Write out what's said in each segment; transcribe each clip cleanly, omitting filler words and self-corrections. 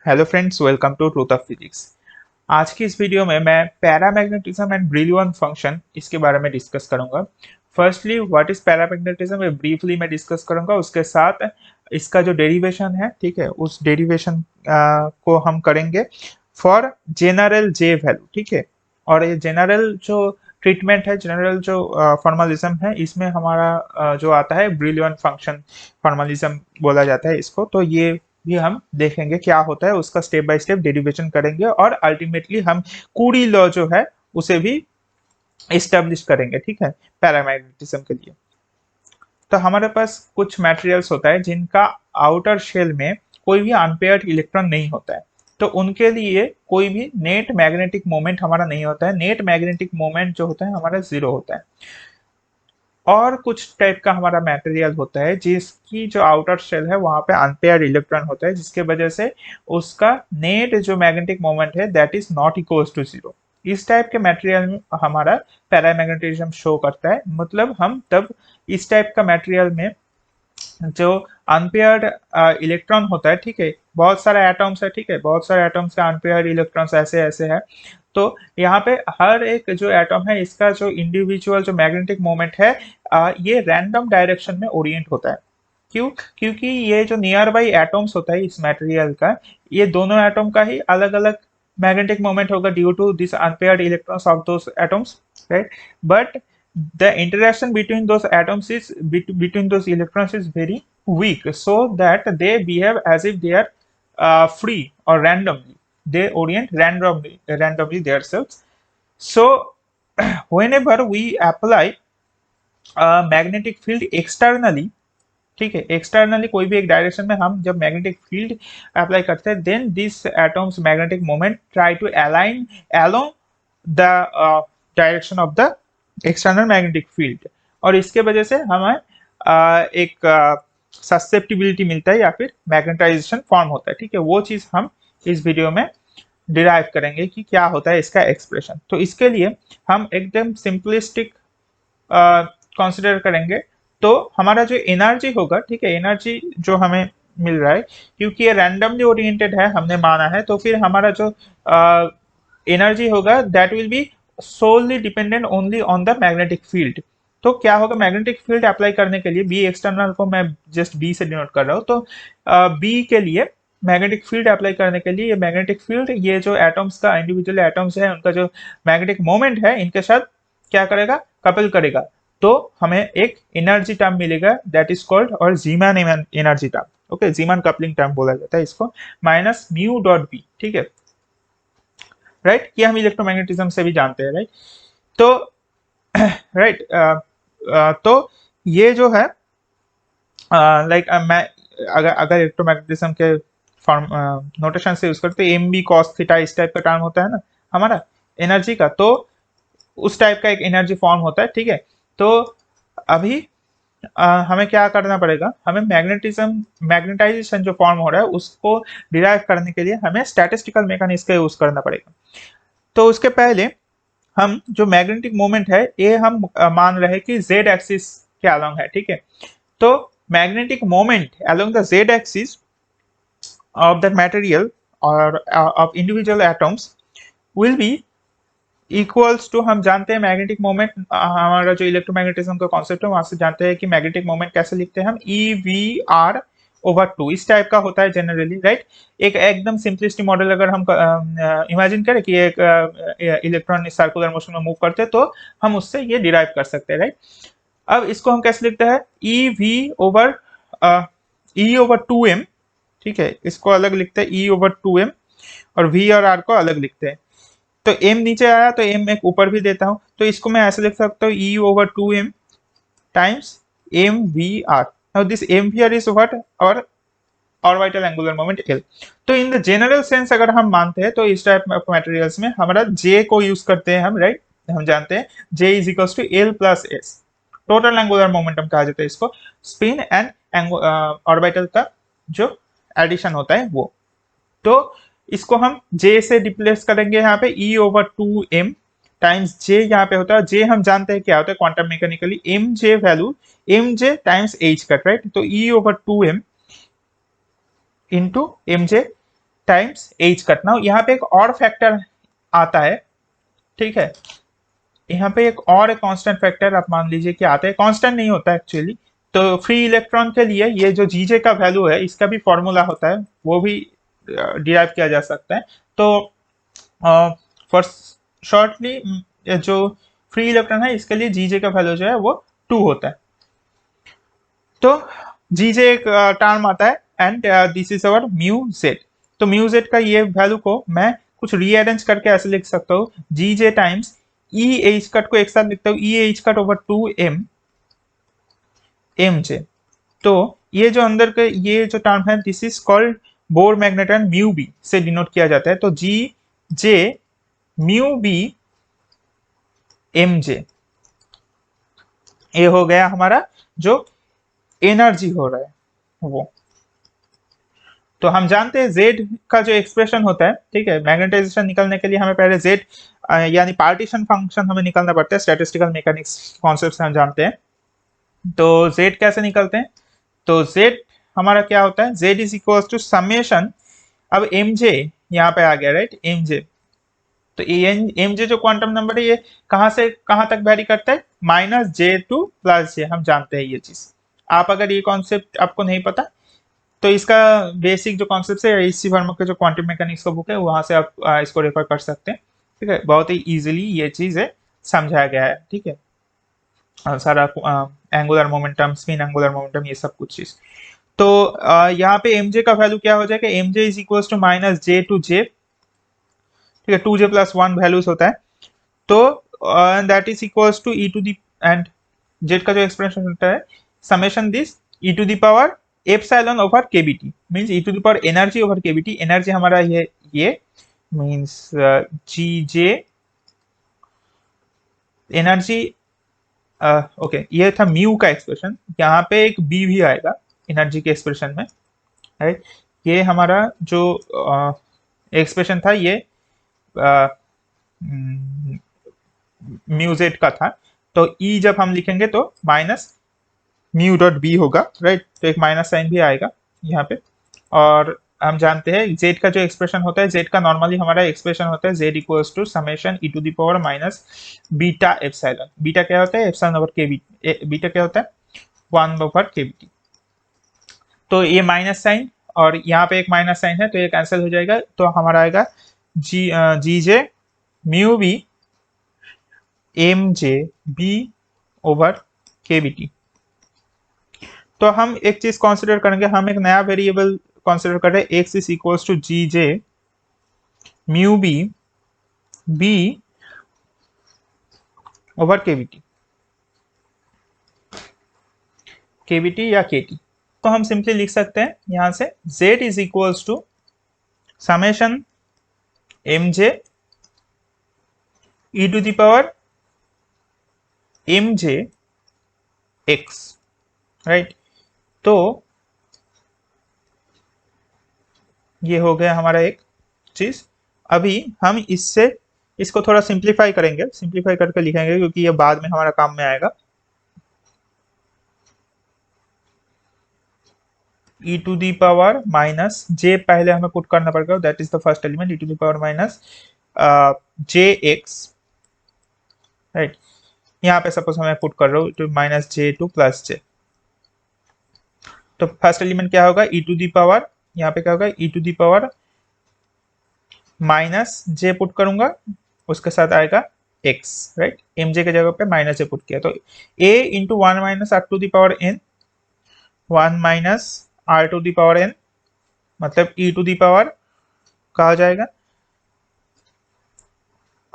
Hello friends, welcome to Truth of Physics. आज की इस वीडियो में मैं पैरामैग्नेटिज्म एंड ब्रिलॉन फंक्शन इसके बारे में डिस्कस करूंगा। फर्स्टली व्हाट इज पैरामैग्नेटिज्म ये ब्रीफली मैं डिस्कस करूंगा। उसके साथ इसका जो डेरिवेशन है, ठीक है, उस डेरिवेशन को हम करेंगे फॉर जनरल जे वैल्यू, ठीक है। और ये जनरल जो ट्रीटमेंट है, जनरल जो फॉर्मलिज्म है, इसमें हमारा जो आता है ब्रिलॉन फंक्शन फॉर्मलिज्म बोला जाता है इसको। तो ये भी हम देखेंगे क्या होता है, उसका स्टेप बाय स्टेप डेरिवेशन करेंगे और अल्टीमेटली हम कुरी लॉ जो है उसे भी एस्टेब्लिश करेंगे, ठीक है, पैरामैग्नेटिज्म के लिए। तो हमारे पास कुछ मटेरियल्स होता है जिनका आउटर शेल में कोई भी अनपेयर्ड इलेक्ट्रॉन नहीं होता है। तो उनके लिए कोई भी नेट मैग्नेटिक मोमेंट हमारा नहीं होता है। नेट मैग्नेटिक मोमेंट जो होता है हमारा जीरो होता है। और कुछ टाइप का हमारा मटेरियल होता है जिसकी जो आउटर शेल है वहां पे अनपेयर्ड इलेक्ट्रॉन होता है, जिसके वजह से उसका नेट जो मैग्नेटिक मोमेंट है that is not equals to zero. इस टाइप के मटेरियल में हमारा पैरामैग्नेटिज्म शो करता है। मतलब हम तब इस टाइप का मटेरियल में जो अनपेयर्ड इलेक्ट्रॉन होता है, ठीक है, बहुत सारे एटम्स है, ठीक है, बहुत सारे एटम्स का अनपेयर्ड इलेक्ट्रॉन्स ऐसे ऐसे है। तो यहाँ पे हर एक जो एटम है इसका जो इंडिविजुअल जो मैग्नेटिक मोमेंट है ये रैंडम डायरेक्शन में ओरिएंट होता है। क्यों? क्योंकि ये जो नियर बाई एटम्स होता है इस मटेरियल का, ये दोनों एटम का ही अलग अलग मैग्नेटिक मोमेंट होगा due to this unpaired electrons of those atoms, right. But the interaction between those atoms is between those electrons is very weak, so that they behave as if they are free or randomly. They orient randomly themselves. So whenever we apply a magnetic field externally, ठीक है, externally कोई भी एक direction में हम जब magnetic field apply करते हैं, then this atoms magnetic moment try to align along the direction of the external magnetic field. और इसके वजह से हमें एक ससेप्टिबिलिटी मिलता है या फिर मैग्नेटाइजेशन फॉर्म होता है, ठीक है। वो चीज हम इस वीडियो में डिराइव करेंगे कि क्या होता है इसका एक्सप्रेशन। तो इसके लिए हम एकदम सिंपलिस्टिक कंसिडर करेंगे। तो हमारा जो एनर्जी होगा, ठीक है, एनर्जी जो हमें मिल रहा है, क्योंकि ये रैंडमली ओरिएंटेड है हमने माना है, तो फिर हमारा जो एनर्जी होगा that will be solely dependent only on the magnetic field. तो क्या होगा, मैग्नेटिक फील्ड अप्लाई करने के लिए बी एक्सटर्नल को मैं जस्ट बी से डिनोट कर रहा हूँ। तो बी के लिए मैग्नेटिक फील्ड अप्लाई करने के लिए ये मैग्नेटिक फील्ड, ये जो एटम्स का इंडिविजुअल एटम्स है उनका जो मैग्नेटिक मोमेंट है इनके साथ क्या करेगा, कपल करेगा। तो हमें एक एनर्जी टर्म मिलेगा दैट इज कॉल्ड और Zeeman energy term. Okay, Zeeman coupling term बोला जाता है इसको, माइनस म्यू डॉट बी, ठीक है, राइट। ये हम इलेक्ट्रोमैग्नेटिज्म से भी जानते हैं, राइट। तो राइट तो ये जो है लाइक मैं अगर अगर इलेक्ट्रोमैग्नेटिज्म के फॉर्म नोटेशन से यूज करते एम बी कॉस थीटा इस टाइप का टर्म होता है ना हमारा एनर्जी का, तो उस टाइप का एक एनर्जी फॉर्म होता है, ठीक है। तो अभी हमें क्या करना पड़ेगा, हमें मैग्नेटाइजेशन जो फॉर्म हो रहा है उसको डिराइव करने के लिए हमें स्टैटिस्टिकल मैकेनिक्स का यूज करना पड़ेगा। तो उसके पहले हम जो मैग्नेटिक मोमेंट है ये हम मान रहे हैं कि जेड एक्सिस के अलोंग है, ठीक है। तो magnetic moment along the Z axis of that material और of individual atoms will be equals to, हम जानते हैं मैग्नेटिक मोमेंट, हमारा जो इलेक्ट्रोमैग्नेटिज्म का कॉन्सेप्ट है वहां से जानते हैं कि मैग्नेटिक मोमेंट कैसे लिखते हैं हम, e v r over two इस टाइप का होता है जनरली, राइट। एक एकदम सिंपलिस्टिक मॉडल अगर हम इमेजिन करें कि एक इलेक्ट्रॉन सर्कुलर मोशन में मूव करते हैं तो हम उससे ये डिराइव कर सकते हैं, राइट। अब इसको हम कैसे लिखते हैं, e v over e over two m, ठीक है, इसको अलग लिखते हैं ई ओवर टू एम, और वी और आर को अलग लिखते हैं। तो m नीचे आया तो m एक ऊपर भी देता हूं, तो इसको मैं ऐसे लिख सकता हूँ e over two m times m v r. Now this m v r is what, और ऑर्बिटल एंगुलर मोमेंट l। तो इन द जनरल सेंस अगर हम मानते हैं तो इस टाइप ऑफ मटेरियल्स में हमारा j को यूज करते हैं हम, राइट। हम जानते हैं j is equals to l plus s, total angular momentum कहा जाता है इसको, स्पिन एंड ऑर्बिटल का जो एडिशन होता है वो। तो इसको हम j से रिप्लेस करेंगे यहाँ पे e over two m times j, यहाँ पे होता है j हम जानते हैं क्या होता है quantum mechanically, m j value m j times h cut, right. तो e over two m into m j times h cut. Now यहाँ पे एक और फैक्टर आता है, ठीक है, यहाँ पे एक और कांस्टेंट फैक्टर आप मान लीजिए कि आता है, कांस्टेंट नहीं होता एक्चुअली। तो फ्री इलेक्ट्रॉन के लिए ये जो जीजे का वैल्यू है इसका भी फॉर्मूला होता है, वो भी डिराइव किया जा सकता है। तो फॉर शॉर्टली जो फ्री इलेक्ट्रॉन है इसके लिए जीजे का वैल्यू जो है वो 2 होता है। तो जीजे एक टर्म आता है and this is our mu Z. तो म्यू जेड का ये वैल्यू को मैं कुछ रीअरेंज करके ऐसे लिख सकता हूँ, जीजे टाइम्स ई एच कट को एक साथ लिखता हूँ, e h cut over 2m m j. तो ये जो अंदर के ये जो टर्म है this is called Bohr magneton and mu B से डिनोट किया जाता है। तो जी जे म्यू बी एम जे, ये हो गया हमारा जो एनर्जी हो रहा है वो। तो हम जानते हैं Z का जो एक्सप्रेशन होता है, ठीक है, मैग्नेटाइजेशन निकलने के लिए हमें पहले Z यानी पार्टीशन फंक्शन हमें निकालना पड़ता है, स्टैटिस्टिकल मैकेनिक्स कॉन्सेप्ट से हम जानते हैं। तो Z कैसे निकलते हैं, तो Z हमारा क्या होता है, Z is equal to summation, अब mj यहाँ पे आ गया, राइट, mj। तो mj जो क्वांटम नंबर है ये कहाँ से कहाँ तक वेरी करता है, -j टू +j, हम जानते हैं ये चीज। आप अगर ये कॉन्सेप्ट आपको नहीं पता तो इसका बेसिक जो कॉन्सेप्ट है इसी वर्मा के जो क्वांटम मैकेनिक्स का बुक है वहां से आप इसको रेफर कर सकते हैं, ठीक है, बहुत ही इजीली ये चीज है समझाया गया है, ठीक है, सारा angular momentum, spin angular momentum, ये सब कुछ चीज। तो यहाँ पे mj का वैल्यू क्या हो जाएगा, mj is equal to -j to j, ठीक है, 2j + 1 वैल्यूज होता है। तो that is equals to e to the, and z का जो एक्सप्रेशन होता है summation this e to the power epsilon over kBT, means e to the power energy over kBT. Energy हमारा ये means g j energy, okay, ये था mu का expression, यहाँ पे एक बी भी आएगा एनर्जी के एक्सप्रेशन में, राइट। ये हमारा जो एक्सप्रेशन था ये म्यूजेट का था। तो ई जब हम लिखेंगे तो माइनस म्यू डॉट बी होगा, राइट, तो एक माइनस साइन भी आएगा यहाँ पे। और हम जानते हैं जेड का जो एक्सप्रेशन होता है, जेड का नॉर्मली हमारा एक्सप्रेशन होता है z equals to summation e to the power minus beta epsilon. Beta क्या होता है, एप्सिलॉन ओवर के बी, बीटा क्या होता है 1 ओवर के बी। तो ये माइनस साइन और यहाँ पे एक माइनस साइन है तो ये कैंसिल हो जाएगा, तो हमारा आएगा जी जे म्यू बी एम जे बी ओवर के बी टी। तो हम एक चीज कंसिडर करेंगे, हम एक नया वेरिएबल कंसिडर कर रहे हैं, x is equals to g J mu b b over kVT, kVT या केटी। तो हम सिंपली लिख सकते हैं यहां से z is equals to summation m j e to the power m j x, right. तो ये हो गया हमारा एक चीज। अभी हम इसको थोड़ा सिंप्लीफाई करेंगे, सिंप्लीफाई करके लिखेंगे क्योंकि ये बाद में हमारा काम में आएगा। E to the power minus J पहले हमें पुट करना पड़ेगा, that is the first element, E to the power minus J x, right. यहाँ पे सपोज मैं पुट कर रहा हूँ two minus J to plus J. तो फर्स्ट एलिमेंट क्या होगा, ई टू दी पावर, यहाँ पे क्या होगा E to the power minus J put करूंगा, उसके साथ आएगा x, राइट, एम जे के जगह पे माइनस जे पुट किया। तो a into 1 minus r to the power n, 1 minus r to the power n, मतलब e टू दी पावर कहा जाएगा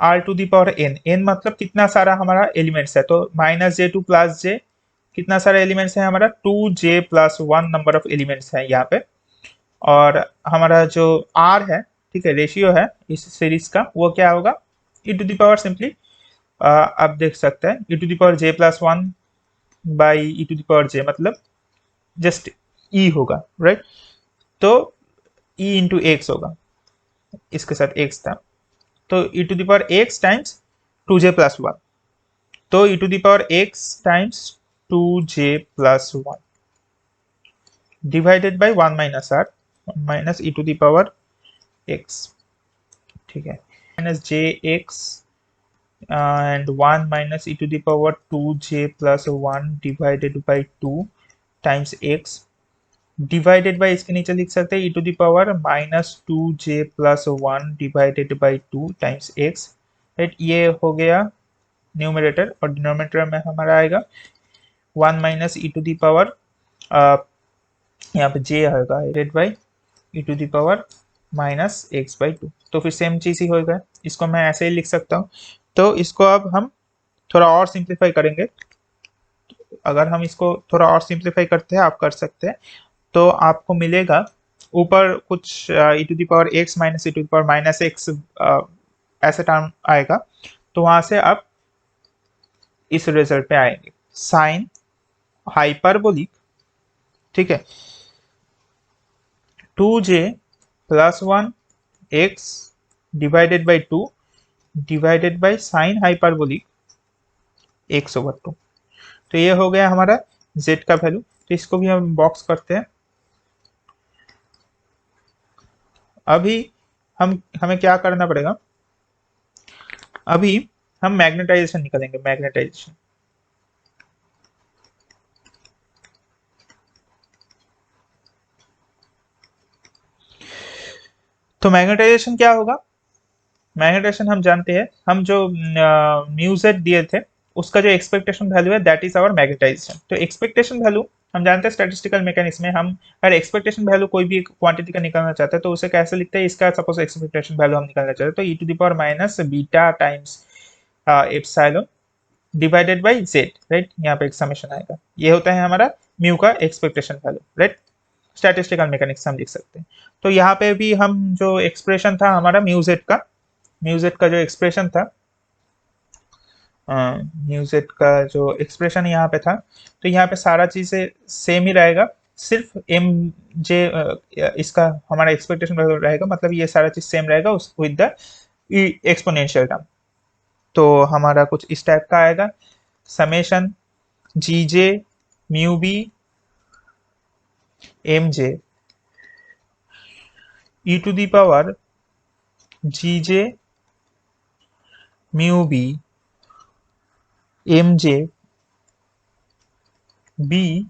r to the power n। n मतलब कितना सारा हमारा एलिमेंट्स है, तो minus J to plus j, कितना सारा एलिमेंट्स है हमारा 2j + 1 नंबर ऑफ एलिमेंट्स है यहाँ पे। और हमारा जो r है, ठीक है, रेशियो है इस सीरीज का, वो क्या होगा E to the power, simply आप देख सकते हैं ई to the power j+1 by E to the power j, मतलब जस्ट e होगा, राइट। तो e इंटू एक्स होगा, इसके साथ x था, तो ई to the power x times 2j+1, तो ई to the power x times 2j+1 divided by 1 minus R, minus E to the power X, ठीक है, minus J x and 1 minus E to the power 2j plus 1 divided by 2 times x, divided by इसके नीचे लिख सकते हैं ई to the power minus 2j plus 1 divided by 2 times x, right. ये हो गया न्यूमरेटर, और डिनोमिनेटर में हमारा आएगा 1 minus E to the power, यहाँ पे j आएगा divided by E to the power minus x by 2। तो फिर सेम चीज़ ही होगा, इसको मैं ऐसे ही लिख सकता हूँ। तो इसको अब हम थोड़ा और सिंप्लीफाई करेंगे। अगर हम इसको थोड़ा और सिंप्लीफाई करते हैं, आप कर सकते हैं, तो आपको मिलेगा ऊपर कुछ e to the power x minus E to the power minus x ऐसा टर्म आएगा। तो वहां से आप इस रिजल्ट पे आएंगे, साइन हाइपरबोलिक, ठीक है, 2j plus 1 x divided by 2 divided by sine hyperbolic x over 2। तो ये हो गया हमारा z का वैल्यू। तो इसको भी हम बॉक्स करते हैं। अभी हमें क्या करना पड़ेगा, अभी हम मैग्नेटाइजेशन निकालेंगे, मैग्नेटाइजेशन। तो मैग्नेटाइजेशन क्या होगा, मैग्नेटाइजेशन हम जानते हैं, हम जो म्यूजेट दिए थे उसका जो एक्सपेक्टेशन वैल्यू है दैट इज आवर मैग्नेटाइजेशन। तो एक्सपेक्टेशन वैल्यू हम जानते हैं स्टैटिस्टिकल मैकेनिज्म में, हम अगर एक्सपेक्टेशन वैल्यू कोई भी क्वांटिटी का निकालना चाहते हैं तो उसे कैसे लिखते हैं, इसका सपोज एक्सपेक्टेशन वैल्यू हम निकालना चाहते हैं तो ई to the power minus beta times epsilon divided by z, right. यहाँ पे एक समेशन आएगा, ये होता है हमारा म्यू का expectation value, right. Statistical mechanics हम लिख सकते हैं। तो यहाँ पे भी हम जो एक्सप्रेशन था हमारा म्यूजेट का जो एक्सप्रेशन था, म्यूजेट का जो एक्सप्रेशन यहाँ पे था, तो यहाँ पे सारा चीज़ें सेम ही रहेगा, सिर्फ एम जे इसका हमारा एक्सपेक्टेशन रहेगा, मतलब ये सारा चीज़ सेम रहेगा उस विद द एक्सपोनेंशियल टर्म। तो हमारा कुछ इस टाइप का आएगा, summation g J mu B M j e to the power g J mu B M J b,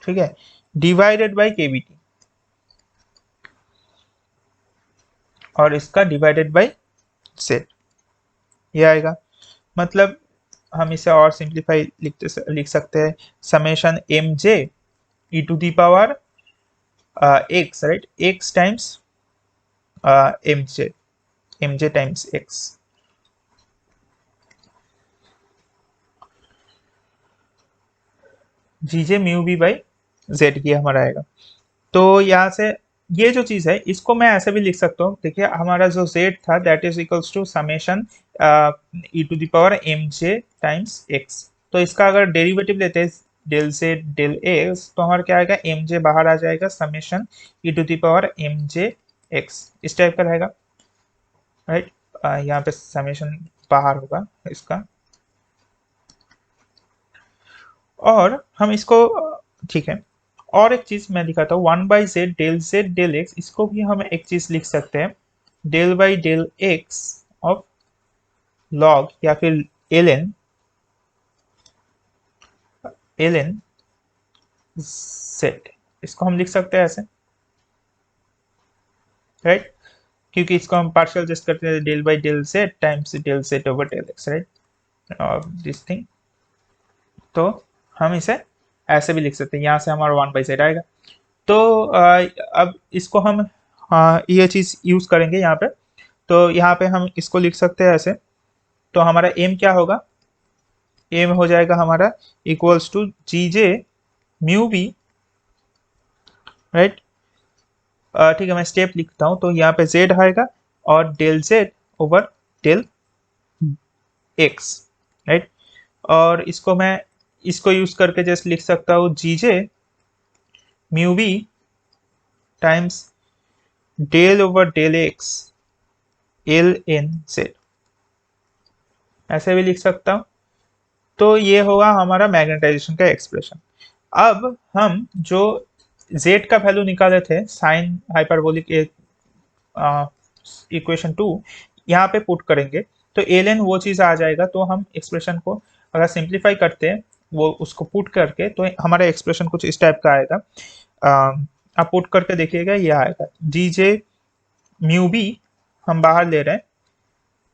ठीक है, divided by k B t, और इसका डिवाइडेड बाई सेट, ये आएगा। मतलब हम इसे और सिंप्लीफाई लिख सकते हैं, summation m j e to the power x, right, x times m j times x, g J mu b by z, ये हमारा आएगा। तो यहाँ से ये जो चीज़ है इसको मैं ऐसे भी लिख सकता हूँ, देखिए हमारा जो z था that is equals to summation e to the power m j times x. तो इसका अगर डेरिवेटिव लेते हैं डेल से डेल एक्स, तो हमारा क्या आएगा, एम जे बाहर आ जाएगा, summation e to the power m j x, इस टाइप का रहेगा, राइट। यहाँ पे समेशन बाहर होगा इसका, और हम इसको, ठीक है, और एक चीज मैं दिखाता हूँ, 1/z डेल एक्स, इसको भी हम एक चीज लिख सकते हैं, del by del x of log या फिर एल एन सेट, इसको हम लिख सकते हैं ऐसे, राइट, क्योंकि इसको हम पार्शियल जस्ट करते हैं del by del z times del z over del x, right, this thing. तो हम इसे ऐसे भी लिख सकते हैं, यहाँ से हमारा 1/z आएगा। तो अब इसको हम ये चीज़ यूज़ करेंगे यहाँ पे। तो यहाँ पे हम इसको लिख सकते हैं ऐसे, तो हमारा एम क्या होगा, एम हो जाएगा हमारा equals to g J mu b, right. ठीक है, मैं स्टेप लिखता हूँ, तो यहाँ पे जेड आएगा और del z over del x, right. और इसको मैं इसको यूज करके जस्ट लिख सकता हूँ जी जे mu b times del over del x l n z, ऐसे भी लिख सकता हूँ। तो ये होगा हमारा मैग्नेटाइजेशन का एक्सप्रेशन। अब हम जो z का वैल्यू निकाले थे साइन हाइपरबोलिक इक्वेशन 2 यहाँ पे पुट करेंगे तो एल वो चीज़ आ जाएगा। तो हम एक्सप्रेशन को अगर सिंप्लीफाई करते हैं वो उसको पुट करके तो हमारा एक्सप्रेशन कुछ इस टाइप का आएगा। आप पुट करके देखिएगा ये आएगा जी जे म्यू बी, हम बाहर ले रहे हैं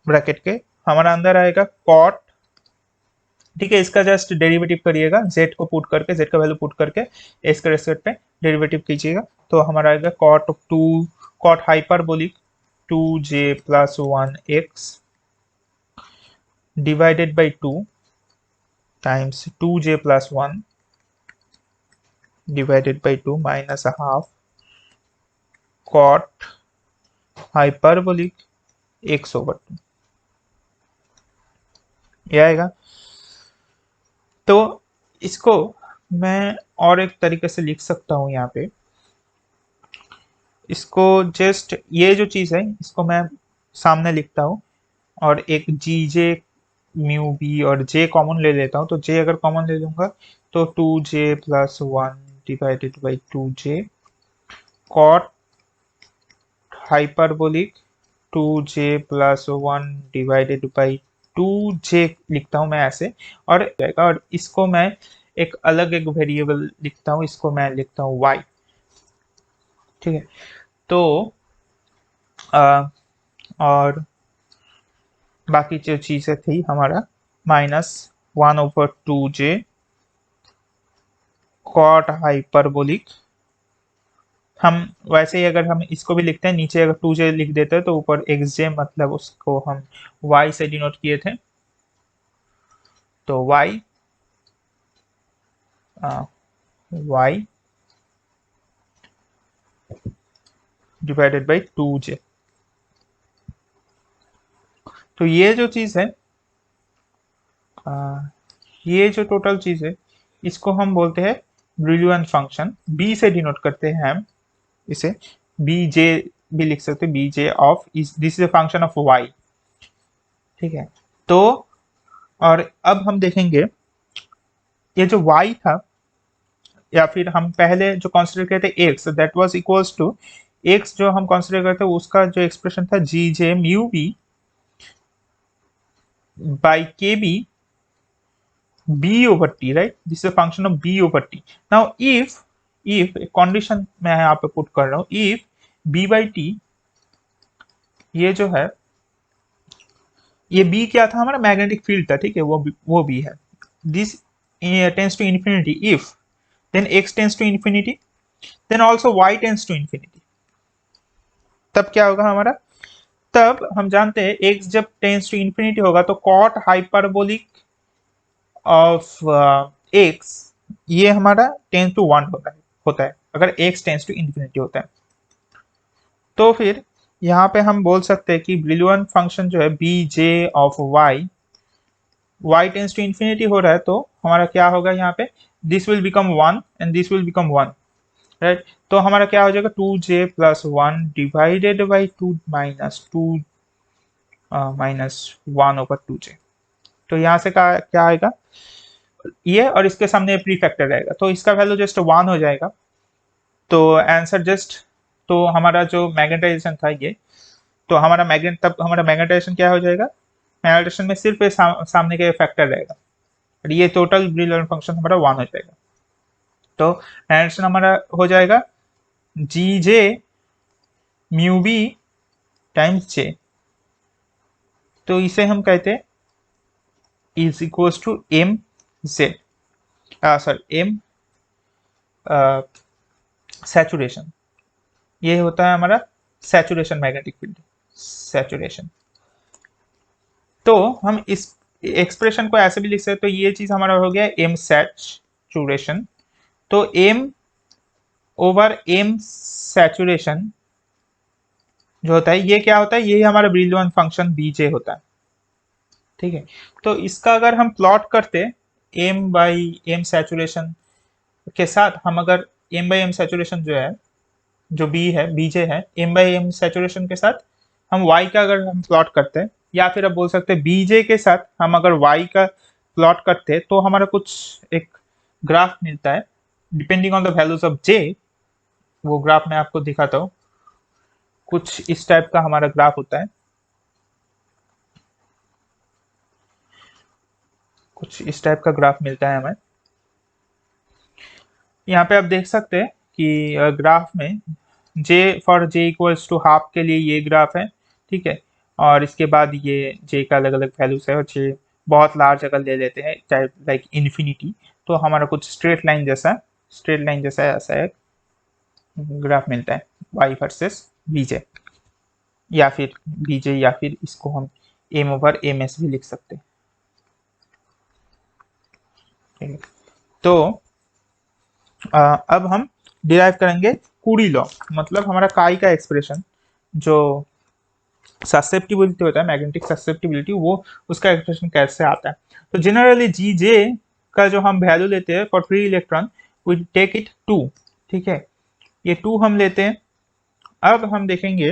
ब्रैकेट के, हमारा अंदर आएगा कॉट, ठीक है। इसका जस्ट डेरिवेटिव करिएगा, z को पुट करके, z का वैल्यू पुट करके s के रेस्पेक्ट पे डेरिवेटिव कीजिएगा तो हमारा आएगा cot two, cot hyperbolic 2j plus 1x divided by 2 times 2j plus 1 divided by 2 minus a half cot hyperbolic x over 2 ये आएगा। तो इसको मैं और एक तरीके से लिख सकता हूँ यहाँ पे, इसको जस्ट ये जो चीज़ है इसको मैं सामने लिखता हूँ और एक जी जे म्यू बी और जे कॉमन ले लेता हूँ। तो जे अगर कॉमन ले लूँगा तो 2j plus 1 divided by 2j cot hyperbolic 2j plus 1 divided by 2j लिखता हूँ मैं ऐसे, और इसको मैं एक अलग एक वेरिएबल लिखता हूँ, इसको मैं लिखता हूँ y, ठीक है। तो और बाकी जो चीज़ें थी हमारा -1/2j कॉट हाइपरबोलिक, हम वैसे ही अगर हम इसको भी लिखते हैं नीचे अगर 2j लिख देते हैं तो ऊपर xj, मतलब उसको हम y से डिनोट किए थे तो y डिवाइडेड बाई 2j। तो ये जो चीज़ है ये जो टोटल चीज़ है इसको हम बोलते हैं ब्रिलियंट फंक्शन, b से डिनोट करते हैं हम इसे, bj भी लिख सकते हैं, bj of this is a function of y, ठीक है। तो और अब हम देखेंगे ये जो y था या फिर हम पहले जो कंसीडर करते x that was equals to x, जो हम कंसीडर करते उसका जो एक्सप्रेशन था g J mu b by k b b over t, right? This is a function of b over t. Now if condition मैं यहाँ पे पुट कर रहा हूँ, if b by t ये जो है ये b क्या था हमारा मैग्नेटिक फील्ड था, ठीक है, वो b है। This tends to infinity if then x tends to infinity then also y tends to infinity, तब क्या होगा हमारा, तब हम जानते हैं x जब टेंस टू इंफिनिटी होगा तो कॉट हाइपरबोलिक ऑफ x ये हमारा टेंस टू 1 होता है अगर x टेंस टू इंफिनिटी होता है। तो फिर यहाँ पे हम बोल सकते हैं कि ब्रिलियंट फंक्शन जो है b j of y tends to infinity हो रहा है तो हमारा क्या होगा यहाँ पे, this will become 1 and this will become 1, right. तो हमारा क्या हो जाएगा 2j plus 1 divided by 2 minus 1 over 2j। तो यहाँ से क्या आएगा ये, और इसके सामने प्री फैक्टर रहेगा तो इसका वैल्यू जस्ट 1 हो जाएगा। तो आंसर जस्ट, तो हमारा जो मैग्नेटाइजेशन था ये, तो हमारा तब हमारा मैग्नेटाइजेशन क्या हो जाएगा, मैग्नेटाइजेशन में सिर्फ ये सामने के फैक्टर रहेगा और ये टोटल ब्रिलियंट फंक्शन हमारा 1 हो जाएगा। तो मैग्नेटाइजेशन हमारा हो जाएगा जी जे म्यू बी टाइम्स जे, तो इसे हम कहते हैं is equals to m z, sorry m saturation, ये होता है हमारा सैचुरेशन मैग्नेटिक फील्ड सैचुरेशन। तो हम इस एक्सप्रेशन को ऐसे भी लिख सकते, तो ये चीज हमारा हो गया एम सैचुरेशन, तो एम ओवर एम सैचुरेशन जो होता है ये क्या होता है, ये हमारा ब्रिलियंट फंक्शन बीजे होता है, ठीक है। तो इसका अगर हम प्लॉट करते एम बाई एम सैचुरेशन के साथ, हम अगर एम बाई एम सैचुरेशन जो है जो बी है बीजे है एम बाई एम सैचुरेशन के साथ हम वाई का अगर हम प्लॉट करते हैं, या फिर आप बोल सकते हैं बीजे के साथ हम अगर वाई का प्लॉट करते हैं तो हमारा कुछ एक ग्राफ मिलता है depending on the values of j. वो ग्राफ मैं आपको दिखाता हूँ, कुछ इस टाइप का हमारा ग्राफ होता है, कुछ इस टाइप का ग्राफ मिलता है हमें। यहाँ पे आप देख सकते हैं कि ग्राफ में जे इक्वल्स टू हाफ के लिए ये ग्राफ है, ठीक है। और इसके बाद ये जे का अलग अलग वैल्यूज है, और जे बहुत लार्ज अगर ले लेते हैं चाहे लाइक इन्फिनिटी, तो हमारा कुछ स्ट्रेट लाइन जैसा ऐसा एक ग्राफ मिलता है वाई वर्सेस बीजे, या फिर बीजे, या फिर इसको हम एम ओवर एम एस भी लिख सकते हैं, ठीक है। तो अब हम डिराइव करेंगे कुरी लॉ, मतलब हमारा काई का एक्सप्रेशन जो ससेप्टिबिलिटी होता है, मैग्नेटिक ससेप्टिबिलिटी, वो उसका एक्सप्रेशन कैसे आता है। तो जनरली जी जे का जो हम वैल्यू लेते हैं for free electron, we take it 2, ठीक है, ये 2 हम लेते हैं। अब हम देखेंगे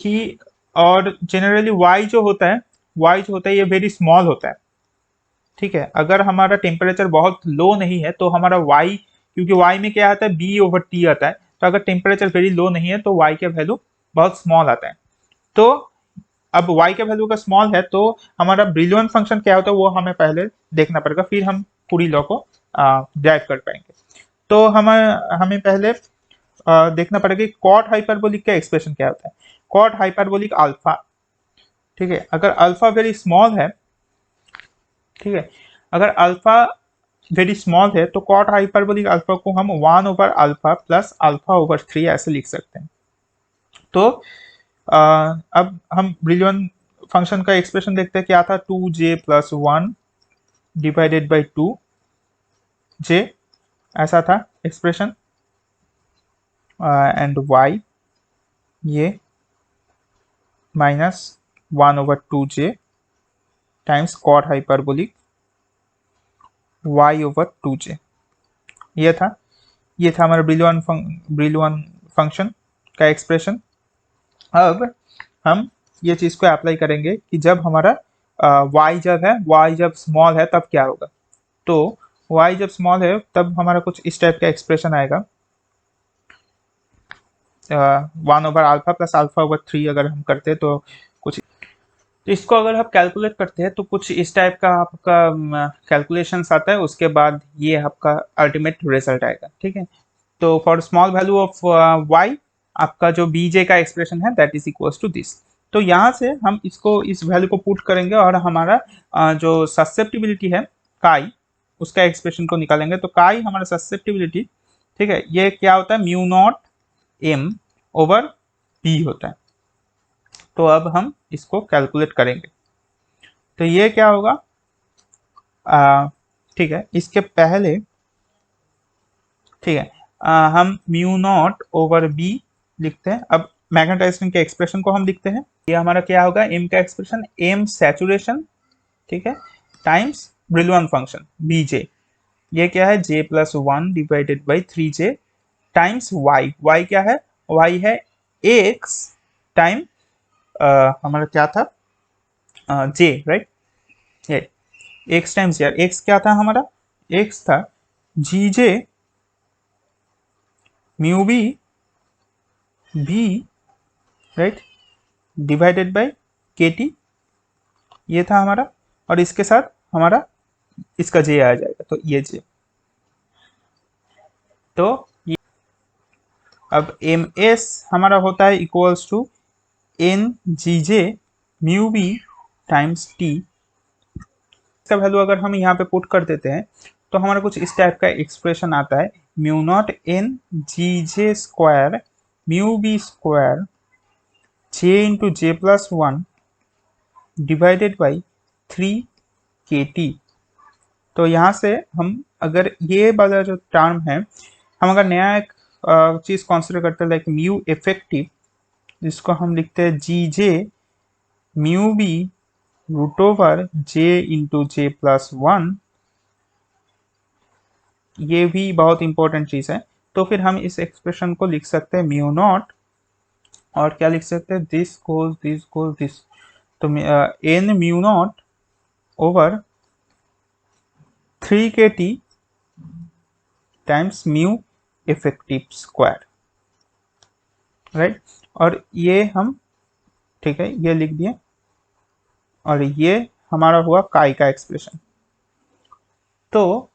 कि और जनरली y जो होता है ये वेरी स्मॉल होता है, ठीक है। अगर हमारा टेम्परेचर बहुत लो नहीं है तो हमारा y, क्योंकि y में क्या आता है b ओवर t आता है, तो अगर टेम्परेचर वेरी लो नहीं है तो y का वैल्यू बहुत स्मॉल आता है। तो अब y का वैल्यू का स्मॉल है तो हमारा ब्रिलियन फंक्शन क्या होता है वो हमें पहले देखना पड़ेगा, फिर हम पूरी लॉ को ड्राइव कर पाएंगे। तो हमें पहले देखना पड़ेगा कि कॉट हाइपरबोलिक का एक्सप्रेशन क्या होता है। कॉट हाइपरबोलिक अल्फा, ठीक है, अगर अल्फा वेरी स्मॉल है, ठीक है, अगर अल्फा वेरी स्मॉल है तो कॉट हाइपरबोलिक अल्फा को हम 1 over alpha plus alpha over 3 ऐसे लिख सकते हैं। तो अब हम ब्रिलियन फंक्शन का एक्सप्रेशन देखते हैं, क्या था, 2j plus 1 divided by 2j, ऐसा था एक्सप्रेशन। एंड y ये minus 1 over 2j times cot hyperbolic y over 2j, ये था हमारा ब्रिलियन फंक्शन का एक्सप्रेशन। अब हम ये चीज को अप्लाई करेंगे कि जब हमारा y जब स्मॉल है तब क्या होगा। तो y जब स्मॉल है तब हमारा कुछ इस टाइप का एक्सप्रेशन आएगा, 1 over alpha plus alpha over 3 अगर हम करते हैं तो कुछ, तो इसको अगर आप कैलकुलेट करते हैं तो कुछ इस टाइप का आपका कैलकुलेशंस आता है, उसके बाद ये आपका अल्टीमेट रिजल्ट आएगा, ठीक है। तो for small value of y आपका जो बीजे का एक्सप्रेशन है that is equals to this. तो यहाँ से हम इसको इस वैल्यू को पुट करेंगे और हमारा जो ससेप्टिबिलिटी है काई, उसका एक्सप्रेशन को निकालेंगे। तो काई हमारा ससेप्टिबिलिटी, ठीक है, ये क्या होता है, mu naught m over b होता है। तो अब हम इसको कैलकुलेट करेंगे, तो ये क्या होगा, ठीक है, इसके पहले, ठीक है, हम म्यू नॉट ओवर बी लिखते हैं। अब मैग्नेटाइजेशन के एक्सप्रेशन को हम लिखते हैं, ये हमारा क्या होगा, एम का एक्सप्रेशन, एम सैचुरेशन, ठीक है, टाइम्स ब्रिलवान फंक्शन बीजे, ये क्या है, j plus 1 divided by 3j times y, y क्या है, वाई है एक्स टाइम हमारा क्या था, जे, राइट, ये एक्स टाइम्स, यार एक्स क्या था हमारा, एक्स था जी जे म्यू बी भी, right, divided by k t, ये था हमारा, और इसके साथ हमारा इसका जे आ जाएगा, तो ये जे। तो ये अब एम एस हमारा होता है equals to n g J mu b times t. इसका वैल्यू अगर हम यहाँ पे पुट कर देते हैं तो हमारा कुछ इस टाइप का एक्सप्रेशन आता है, mu naught n g j square mu b square j into j plus 1 divided by 3 kt। तो यहाँ से हम अगर ये वाला जो टर्म है, हम अगर नया एक चीज कंसिडर करते हैं लाइक म्यू इफेक्टिव, जिसको हम लिखते हैं जी जे म्यू बी रूट ओवर जे इंटू जे प्लस 1, ये भी बहुत इंपॉर्टेंट चीज है। तो फिर हम इस एक्सप्रेशन को लिख सकते हैं म्यू नॉट, और क्या लिख सकते हैं, दिस, तो n mu naught over 3kt times mu effective square, right. और ये हम, ठीक है, ये लिख दिए, और ये हमारा हुआ काई का एक्सप्रेशन। तो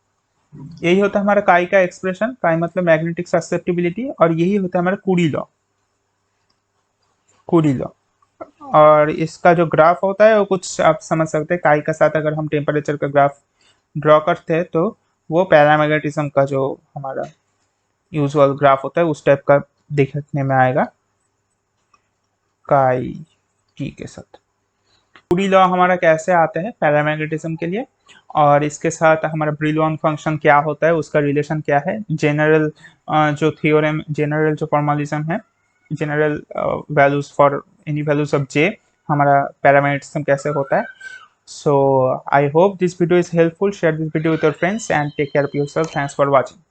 यही होता है हमारा काई का एक्सप्रेशन, काई मतलब मैग्नेटिक ससेप्टिबिलिटी, और यही होता है हमारा कुरी लॉ, कुरी लॉ। और इसका जो ग्राफ होता है वो कुछ आप समझ सकते हैं, काई का साथ अगर हम टेम्परेचर का ग्राफ ड्रॉ करते हैं तो वो पैरामैग्नेटिज्म का जो हमारा यूजुअल ग्राफ होता है उस टाइप का दिखने में आएगा काई टी के साथ। कुरी लॉ हमारा कैसे आते हैं पैरामैग्नेटिज्म के लिए, और इसके साथ हमारा ब्रिलॉन फंक्शन क्या होता है, उसका रिलेशन क्या है, जनरल जो थियोरम, जनरल जो फॉर्मलिज्म है, general values for any values of j, हमारा पैरामैग्नेटिज्म कैसे होता है। So I hope this video is helpful. Share this video with your friends and take care of yourself. Thanks for watching.